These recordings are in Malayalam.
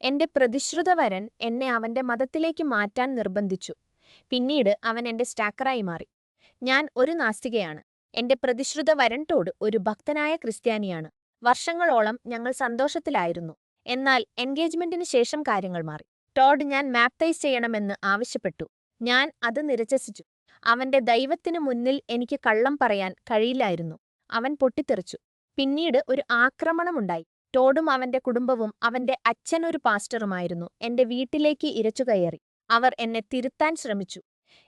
എന്റെ പ്രതിശ്രുതവരൻ എന്നെ അവന്റെ മതത്തിലേക്ക് മാറ്റാൻ നിർബന്ധിച്ചു. പിന്നീട് അവൻ എന്റെ സ്റ്റാക്കറായി മാറി. ഞാൻ ഒരു നാസ്തികയാണ്. എന്റെ പ്രതിശ്രുതവരൻ ടോഡ് ഒരു ഭക്തനായ ക്രിസ്ത്യാനിയാണ്. വർഷങ്ങളോളം ഞങ്ങൾ സന്തോഷത്തിലായിരുന്നു. എന്നാൽ എൻഗേജ്മെന്റിന് ശേഷം കാര്യങ്ങൾ മാറി. ടോഡ് ഞാൻ ബാപ്റ്റൈസ് ചെയ്യണമെന്ന് ആവശ്യപ്പെട്ടു. ഞാൻ അത് നിരസിച്ചു. അവന്റെ ദൈവത്തിനു മുന്നിൽ എനിക്ക് കള്ളം പറയാൻ കഴിയില്ലായിരുന്നു. അവൻ പൊട്ടിത്തെറിച്ചു. പിന്നീട് ഒരു ആക്രമണമുണ്ടായി. ടോഡും അവന്റെ കുടുംബവും അവന്റെ അച്ഛൻ ഒരു പാസ്റ്ററുമായിരുന്നു എന്റെ വീട്ടിലേക്ക് ഇരച്ചുകയറി. അവർ എന്നെ തിരുത്താൻ ശ്രമിച്ചു.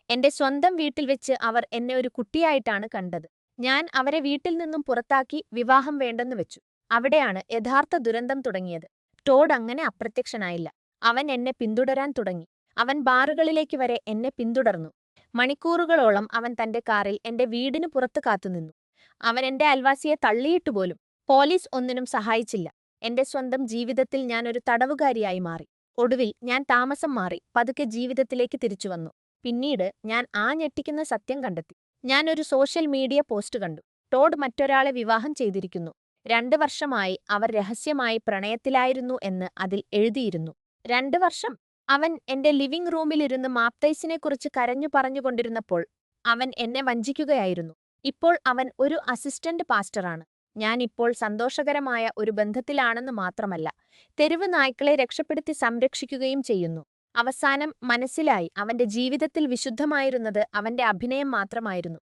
എന്റെ സ്വന്തം വീട്ടിൽ വെച്ച് അവർ എന്നെ ഒരു കുട്ടിയായിട്ടാണ് കണ്ടത്. ഞാൻ അവരെ വീട്ടിൽ നിന്നും പുറത്താക്കി വിവാഹം വേണ്ടെന്ന് വെച്ചു. അവിടെയാണ് യഥാർത്ഥ ദുരന്തം തുടങ്ങിയത്. ടോഡ് അങ്ങനെ അപ്രത്യക്ഷനായില്ല. അവൻ എന്നെ പിന്തുടരാൻ തുടങ്ങി. അവൻ ബാറുകളിലേക്ക് വരെ എന്നെ പിന്തുടർന്നു. മണിക്കൂറുകളോളം അവൻ തന്റെ കാറിൽ എന്റെ വീടിന് പുറത്ത് കാത്തുനിന്നു. അവൻ എന്റെ അയൽവാസിയെ തള്ളിയിട്ടുപോലും. പോലീസ് ഒന്നിനും സഹായിച്ചില്ല. എന്റെ സ്വന്തം ജീവിതത്തിൽ ഞാൻ ഒരു തടവുകാരിയായി മാറി. ഒടുവിൽ ഞാൻ താമസം മാറി പതുക്കെ ജീവിതത്തിലേക്ക് തിരിച്ചുവന്നു. പിന്നീട് ഞാൻ ആ ഞെട്ടിക്കുന്ന സത്യം കണ്ടെത്തി. ഞാൻ ഒരു സോഷ്യൽ മീഡിയ പോസ്റ്റ് കണ്ടു. ടോഡ് മറ്റൊരാളെ വിവാഹം ചെയ്തിരിക്കുന്നു. 2 വർഷമായി അവർ രഹസ്യമായി പ്രണയത്തിലായിരുന്നു എന്ന് അതിൽ എഴുതിയിരുന്നു. 2 വർഷം? അവൻ എന്റെ ലിവിംഗ് റൂമിലിരുന്ന് മാപ്തൈസിനെക്കുറിച്ച് കരഞ്ഞു പറഞ്ഞുകൊണ്ടിരുന്നപ്പോൾ അവൻ എന്നെ വഞ്ചിക്കുകയായിരുന്നു. ഇപ്പോൾ അവൻ ഒരു അസിസ്റ്റന്റ് പാസ്റ്ററാണ്. ഞാൻ ഇപ്പോൾ സന്തോഷകരമായ ഒരു ബന്ധത്തിലാണെന്ന് മാത്രമല്ല, തെരുവ് നായ്ക്കളെ രക്ഷപ്പെടുത്തി സംരക്ഷിക്കുകയും ചെയ്യുന്നു. അവസാനം മനസ്സിലായി അവന്റെ ജീവിതത്തിൽ വിശുദ്ധമായിരുന്നത് അവന്റെ അഭിനയം മാത്രമായിരുന്നു.